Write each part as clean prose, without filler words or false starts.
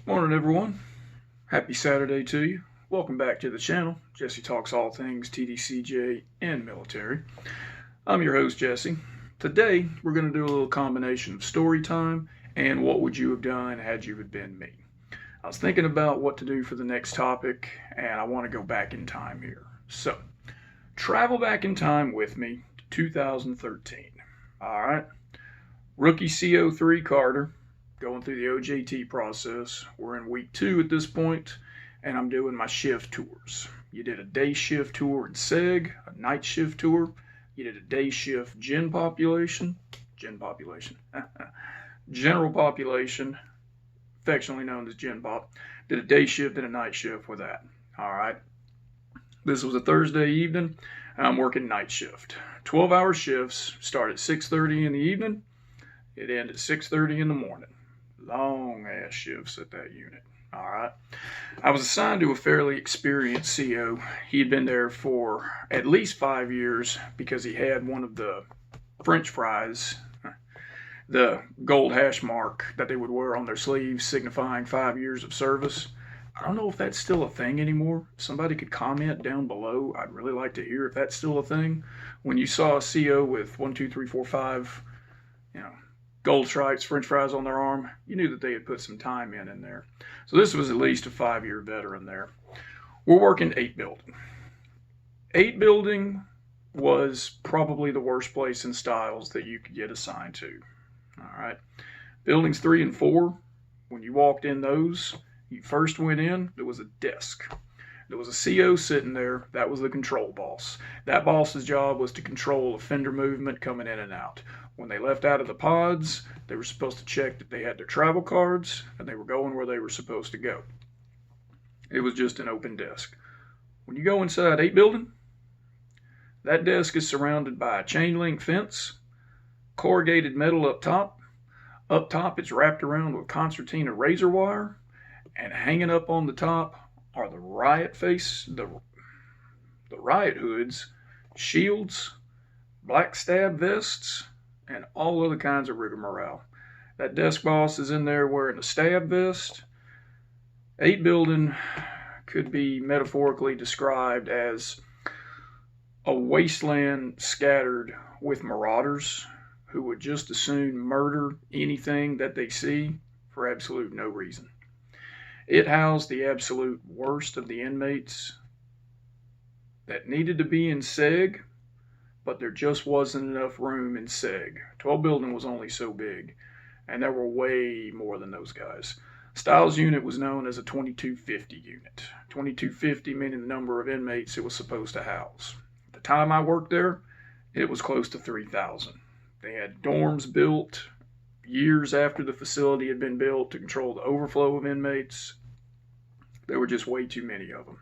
Morning, everyone. Happy Saturday to you. Welcome back to the channel. Jesse talks all things TDCJ and military. I'm your host, Jesse. Today, we're going to do a little combination of story time and what would you have done had you had been me. I was thinking about what to do for the next topic, and I want to go back in time here. So, travel back in time with me to 2013. All right. Rookie CO3 Carter, going through the OJT process. We're in week 2 at this point, and I'm doing my shift tours. You did a day shift tour in SEG, a night shift tour. You did a day shift general population, affectionately known as Gen Pop. Did a day shift and a night shift with that. All right. This was a Thursday evening. I'm working night shift. 12-hour shifts start at 6:30 in the evening. It ends at 6:30 in the morning. Long ass shifts at that unit. All right. I was assigned to a fairly experienced CO. He had been there for at least 5 years because he had one of the French fries, the gold hash mark that they would wear on their sleeves signifying 5 years of service. I don't know if that's still a thing anymore. Somebody could comment down below. I'd really like to hear if that's still a thing. When you saw a CO with 1, 2, 3, 4, 5, gold stripes, French fries on their arm, you knew that they had put some time in there. So this was at least a 5-year veteran there. We're working 8 building. 8 building was probably the worst place in styles that you could get assigned to. All right. Buildings 3 and 4, when you walked in those, you first went in, there was a desk. There was a CO sitting there. That was the control boss. That boss's job was to control offender movement coming in and out. When they left out of the pods, they were supposed to check that they had their travel cards and they were going where they were supposed to go. It was just an open desk. When you go inside 8 building, that desk is surrounded by a chain link fence, corrugated metal up top. Up top, it's wrapped around with concertina razor wire, and hanging up on the top are the riot hoods, shields, black stab vests, and all other kinds of rigmarole. That desk boss is in there wearing a stab vest. 8 building could be metaphorically described as a wasteland scattered with marauders who would just as soon murder anything that they see for absolute no reason. It housed the absolute worst of the inmates that needed to be in SEG, but there just wasn't enough room in SEG. 12 building was only so big, and there were way more than those guys. Styles unit was known as a 2250 unit. 2250 meaning the number of inmates it was supposed to house. At the time I worked there, it was close to 3,000. They had dorms built years after the facility had been built to control the overflow of inmates. There were just way too many of them.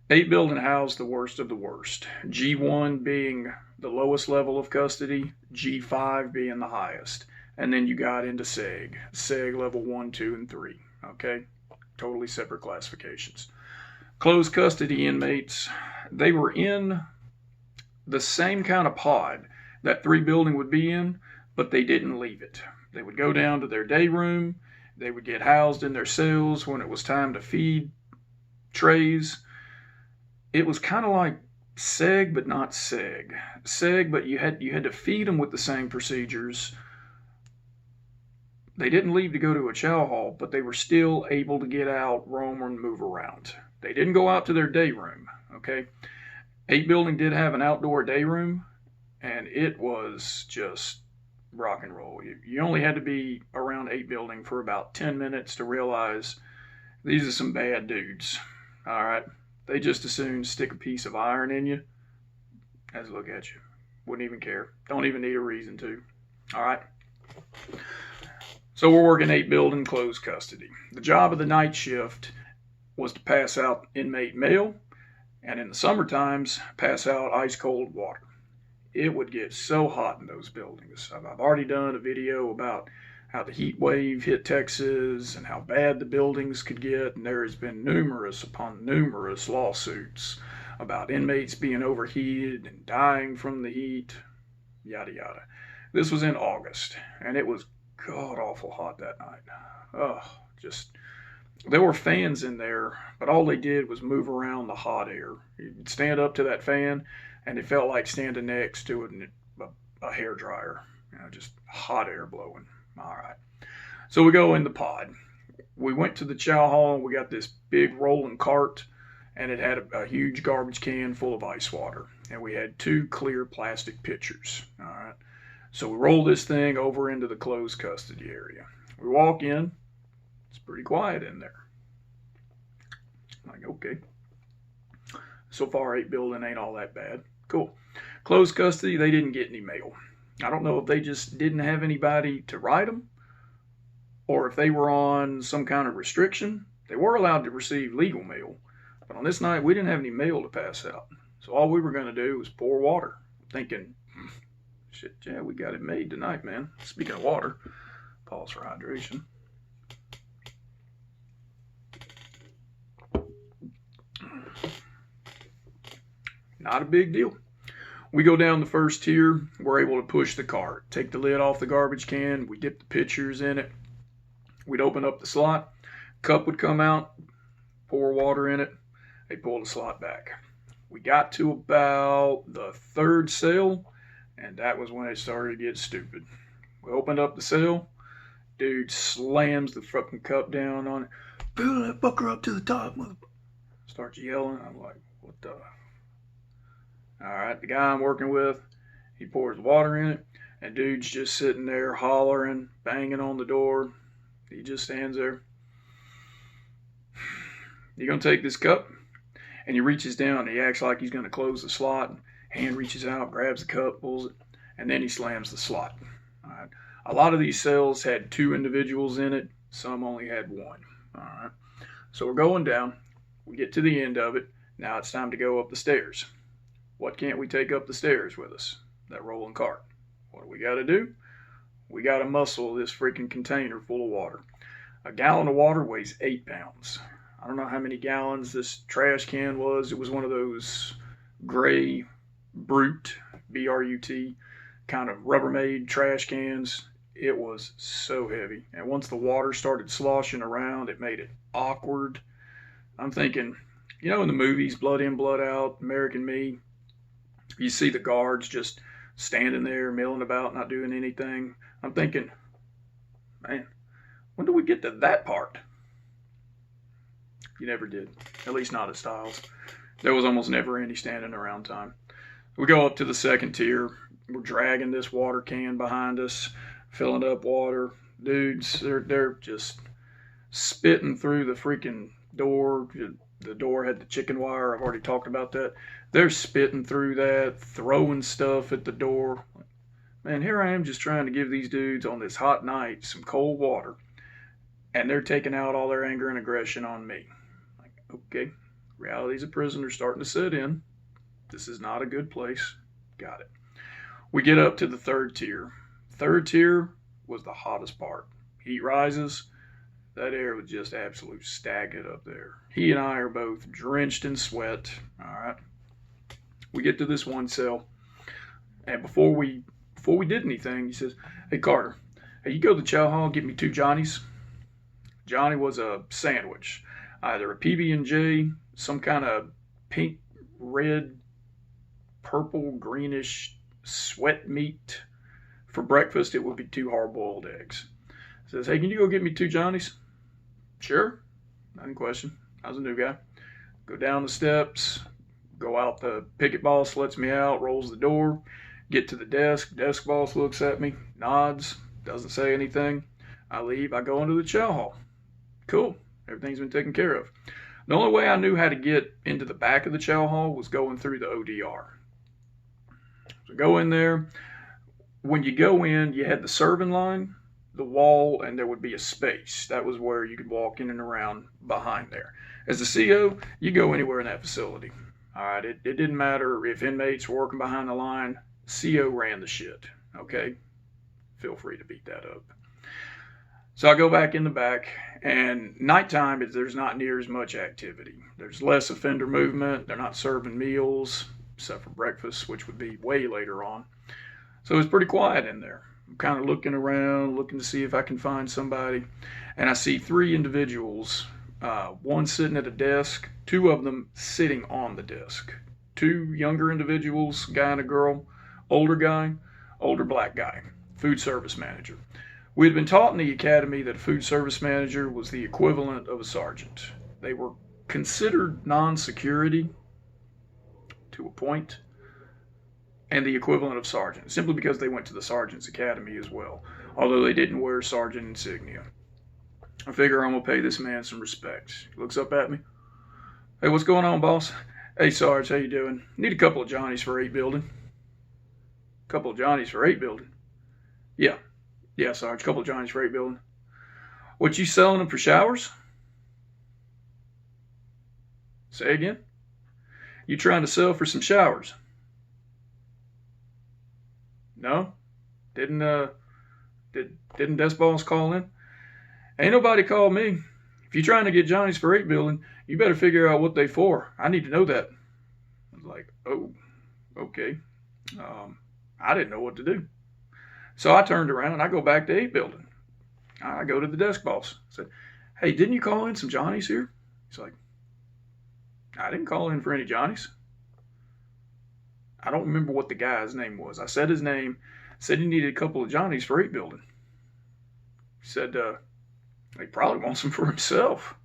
8 building housed the worst of the worst. G1 being the lowest level of custody, G5 being the highest. And then you got into SEG. SEG level 1, 2, and 3. Okay? Totally separate classifications. Closed custody inmates, they were in the same kind of pod that 3 building would be in, but they didn't leave it. They would go down to their day room. They would get housed in their cells when it was time to feed trays. It was kind of like SEG, but not SEG. SEG, but you had to feed them with the same procedures. They didn't leave to go to a chow hall, but they were still able to get out, roam, and move around. They didn't go out to their day room, okay? 8 building did have an outdoor day room, and it was just rock and roll. You only had to be around 8 building for about 10 minutes to realize these are some bad dudes, all right? They just as soon stick a piece of iron in you as look at you. Wouldn't even care. Don't even need a reason to. All right. So we're working 8 building closed custody. The job of the night shift was to pass out inmate mail, and in the summer times, pass out ice cold water. It would get so hot in those buildings. I've already done a video about how the heat wave hit Texas and how bad the buildings could get, and there has been numerous upon numerous lawsuits about inmates being overheated and dying from the heat, yada yada. This was in August, and it was god awful hot that night. Oh, just there were fans in there, but all they did was move around the hot air. You'd stand up to that fan, and it felt like standing next to a hair dryer. Just hot air blowing. All right. So we go in the pod. We went to the chow hall. We got this big rolling cart, and it had a huge garbage can full of ice water. And we had 2 clear plastic pitchers. All right. So we roll this thing over into the closed custody area. We walk in. It's pretty quiet in there. I'm like, okay. So far, 8 building ain't all that bad. Cool. Closed custody, they didn't get any mail. I don't know if they just didn't have anybody to write them or if they were on some kind of restriction. They were allowed to receive legal mail, but on this night, we didn't have any mail to pass out. So all we were going to do was pour water, thinking, shit, yeah, we got it made tonight, man. Speaking of water, pause for hydration. Not a big deal. We go down the first tier. We're able to push the cart, take the lid off the garbage can. We dip the pitchers in it. We'd open up the slot. Cup would come out, pour water in it. They pull the slot back. We got to about the 3rd cell, and that was when it started to get stupid. We opened up the cell. Dude slams the fucking cup down on it. Fill that fucker up to the top, motherfucker. Starts yelling. I'm like, what the... All right, the guy I'm working with, he pours water in it, and dude's just sitting there hollering, banging on the door. He just stands there. You gonna take this cup? And he reaches down, and he acts like he's gonna close the slot. Hand reaches out, grabs the cup, pulls it, and then he slams the slot. All right. A lot of these cells had 2 individuals in it. Some only had 1. All right. So we're going down. We get to the end of it. Now it's time to go up the stairs. What can't we take up the stairs with us? That rolling cart. What do we got to do? We got to muscle this freaking container full of water. A gallon of water weighs 8 pounds. I don't know how many gallons this trash can was. It was one of those gray, Brute, B-R-U-T, kind of Rubbermaid trash cans. It was so heavy. And once the water started sloshing around, it made it awkward. I'm thinking, you know, in the movies, Blood In, Blood Out, American Me, you see the guards just standing there, milling about, not doing anything. I'm thinking, man, when do we get to that part? You never did. At least not at Styles. There was almost never any standing around time. We go up to the 2nd tier. We're dragging this water can behind us, filling up water. Dudes, they're just spitting through the freaking door. The door had the chicken wire. I've already talked about that. They're spitting through that, throwing stuff at the door. Man, here I am just trying to give these dudes on this hot night some cold water, and they're taking out all their anger and aggression on me. Like, okay, reality's of prisoners starting to set in. This is not a good place. Got it. We get up to the 3rd tier. 3rd tier was the hottest part. Heat rises. That air was just absolute stagnant up there. He and I are both drenched in sweat. All right. We get to this one cell, and before we did anything, he says, "Hey Carter, hey, you go to the chow hall, get me 2 Johnnies." Johnny was a sandwich, either a PB&J, some kind of pink, red, purple, greenish sweat meat. For breakfast, it would be 2 hard-boiled eggs. Says, "Hey, can you go get me 2 Johnnies?" Sure, not in question. I was a new guy. Go down the steps, go out, the picket boss lets me out, rolls the door, get to the desk. Desk boss looks at me, nods, doesn't say anything. I leave, I go into the chow hall. Cool, everything's been taken care of. The only way I knew how to get into the back of the chow hall was going through the ODR. So go in there. When you go in, you had the serving line, the wall, and there would be a space. That was where you could walk in and around behind there. As a CO, you go anywhere in that facility. All right, it didn't matter if inmates were working behind the line. CO ran the shit, okay? Feel free to beat that up. So I go back in the back, and nighttime, there's not near as much activity. There's less offender movement. They're not serving meals, except for breakfast, which would be way later on. So it's pretty quiet in there. I'm kind of looking around, looking to see if I can find somebody. And I see three individuals, one sitting at a desk, two of them sitting on the desk. Two younger individuals, guy and a girl, older guy, older black guy, food service manager. We had been taught in the academy that a food service manager was the equivalent of a sergeant. They were considered non-security to a point, and the equivalent of sergeant, simply because they went to the sergeant's academy as well, although they didn't wear sergeant insignia. I figure I'm going to pay this man some respect. He looks up at me. Hey, what's going on, boss? Hey, Sarge, how you doing? Need a couple of Johnnies for 8 building. Couple of Johnnies for 8 building? Yeah, Sarge, couple of Johnnies for 8 building. What, you selling them for showers? Say again? You trying to sell for some showers? No? Didn't Desk Boss call in? Ain't nobody called me. If you're trying to get Johnnies for 8 building, you better figure out what they for. I need to know that. I was like, oh, okay. I didn't know what to do. So I turned around and I go back to 8 building. I go to the desk boss. I said, hey, didn't you call in some Johnnies here? He's like, I didn't call in for any Johnnies. I don't remember what the guy's name was. I said his name, said he needed a couple of Johnnies for 8 building. He said, he probably wants them for himself.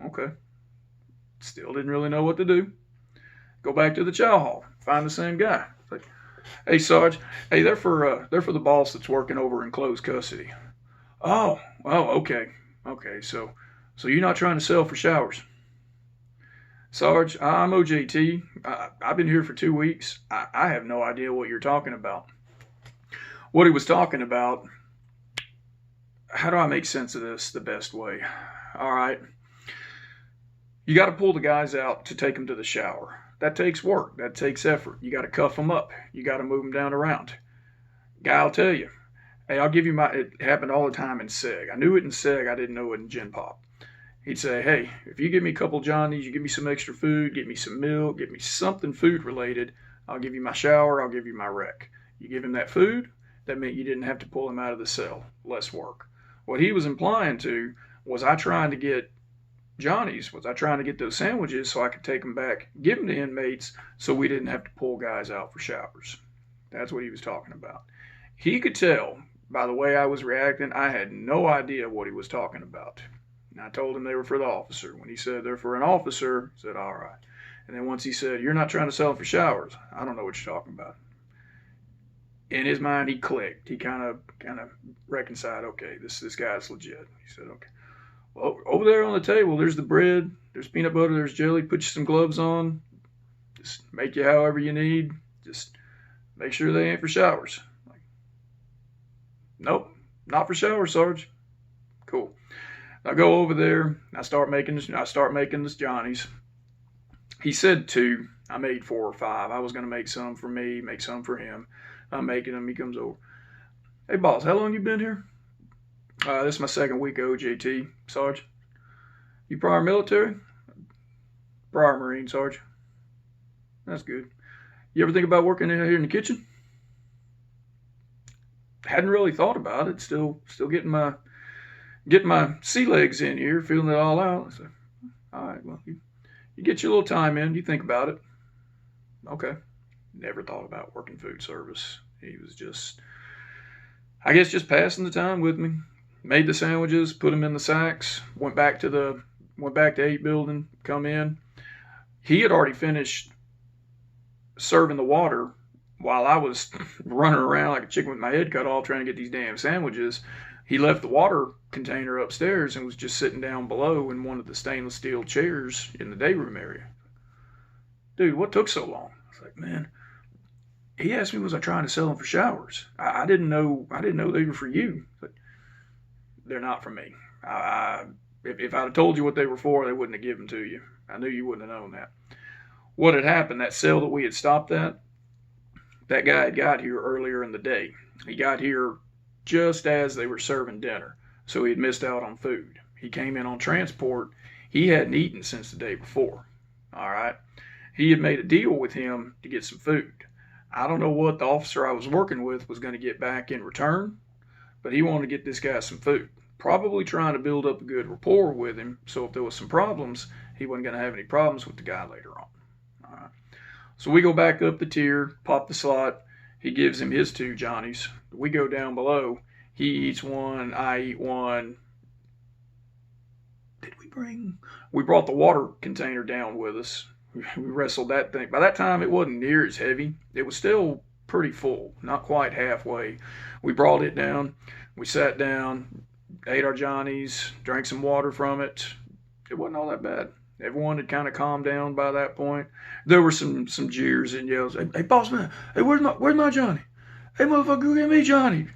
Okay. Still didn't really know what to do. Go back to the chow hall. Find the same guy. It's like, hey, Sarge. Hey, they're for the boss that's working over in closed custody. Oh, okay. Okay, so you're not trying to sell for showers. Sarge, I'm OJT. I've been here for 2 weeks. I have no idea what you're talking about. What he was talking about, how do I make sense of this the best way? All right. You got to pull the guys out to take them to the shower. That takes work. That takes effort. You got to cuff them up. You got to move them down around. Guy will tell you, hey, I'll give you it happened all the time in SEG. I knew it in SEG. I didn't know it in Gen Pop. He'd say, hey, if you give me a couple Johnnies, you give me some extra food, get me some milk, get me something food related, I'll give you my shower, I'll give you my rec. You give him that food, that meant you didn't have to pull him out of the cell. Less work. What he was implying to was I trying to get Johnnies, was I trying to get those sandwiches so I could take them back, give them to inmates so we didn't have to pull guys out for showers. That's what he was talking about. He could tell by the way I was reacting, I had no idea what he was talking about. And I told him they were for the officer. When he said they're for an officer, I said, all right. And then once he said, you're not trying to sell them for showers, I don't know what you're talking about. In his mind, he clicked. He kind of reconciled, okay, this guy's legit. He said, okay. Well, over there on the table, there's the bread, there's peanut butter, there's jelly. Put you some gloves on. Just make you however you need. Just make sure they ain't for showers. Like, nope, not for showers, Sarge. Cool. I go over there. I start making this Johnnies. He said 2. I made 4 or 5. I was going to make some for me, make some for him. I'm making them. He comes over. Hey, boss, how long you been here? This is my 2nd week of OJT, Sarge. You prior military? Prior Marine, Sarge. That's good. You ever think about working out here in the kitchen? Hadn't really thought about it. Still getting my sea legs in here, feeling it all out. So, all right, well, you get your little time in. You think about it. Okay. Never thought about working food service. He was just, I guess, just passing the time with me. Made the sandwiches, put them in the sacks, went back to 8 building, come in. He had already finished serving the water while I was running around like a chicken with my head cut off trying to get these damn sandwiches. He left the water container upstairs and was just sitting down below in one of the stainless steel chairs in the day room area. Dude, what took so long? I was like, man, he asked me, was I trying to sell them for showers? I didn't know they were for you. But they're not for me. If I'd have told you what they were for, they wouldn't have given to you. I knew you wouldn't have known that. What had happened, that cell that we had stopped at, that guy had got here earlier in the day. He got here just as they were serving dinner, so he had missed out on food. He came in on transport. He hadn't eaten since the day before. All right. He had made a deal with him to get some food. I don't know what the officer I was working with was going to get back in return, but he wanted to get this guy some food. Probably trying to build up a good rapport with him, so if there was some problems, he wasn't going to have any problems with the guy later on. All right. So we go back up the tier, pop the slot. He gives him his 2 Johnnies. We go down below. He eats one, I eat one. We brought the water container down with us. We wrestled that thing. By that time, it wasn't near as heavy. It was still pretty full, not quite halfway. We brought it down. We sat down, ate our Johnnies, drank some water from it. It wasn't all that bad. Everyone had kind of calmed down by that point. There were some jeers and yells. Hey, boss man, hey, where's my Johnny? Hey, motherfucker, go get me Johnny.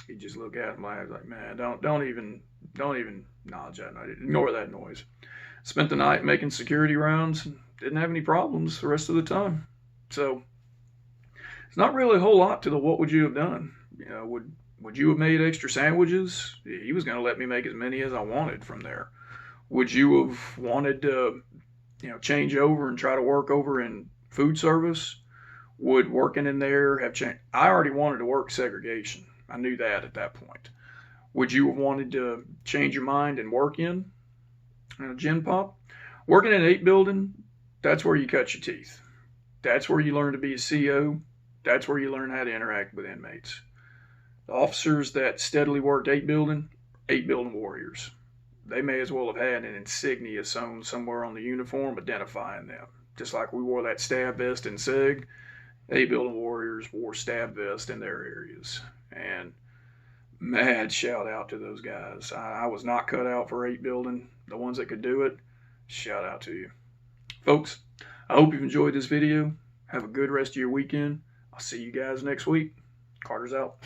He just looked at him like, man, don't even acknowledge that. Ignore that noise. Spent the night making security rounds. Didn't have any problems the rest of the time. So it's not really a whole lot to the what would you have done. You know, would you have made extra sandwiches? He was going to let me make as many as I wanted from there. Would you have wanted to, change over and try to work over in food service? Would working in there have changed? I already wanted to work segregation. I knew that at that point. Would you have wanted to change your mind and work in a gin pop? Working in an 8 building, that's where you cut your teeth. That's where you learn to be a CO. That's where you learn how to interact with inmates. The officers that steadily worked 8 building warriors. They may as well have had an insignia sewn somewhere on the uniform identifying them. Just like we wore that stab vest in SEG, 8 building warriors wore stab vest in their areas. And mad shout out to those guys. I was not cut out for 8 building. The ones that could do it, shout out to you. Folks, I hope you've enjoyed this video. Have a good rest of your weekend. I'll see you guys next week. Carter's out.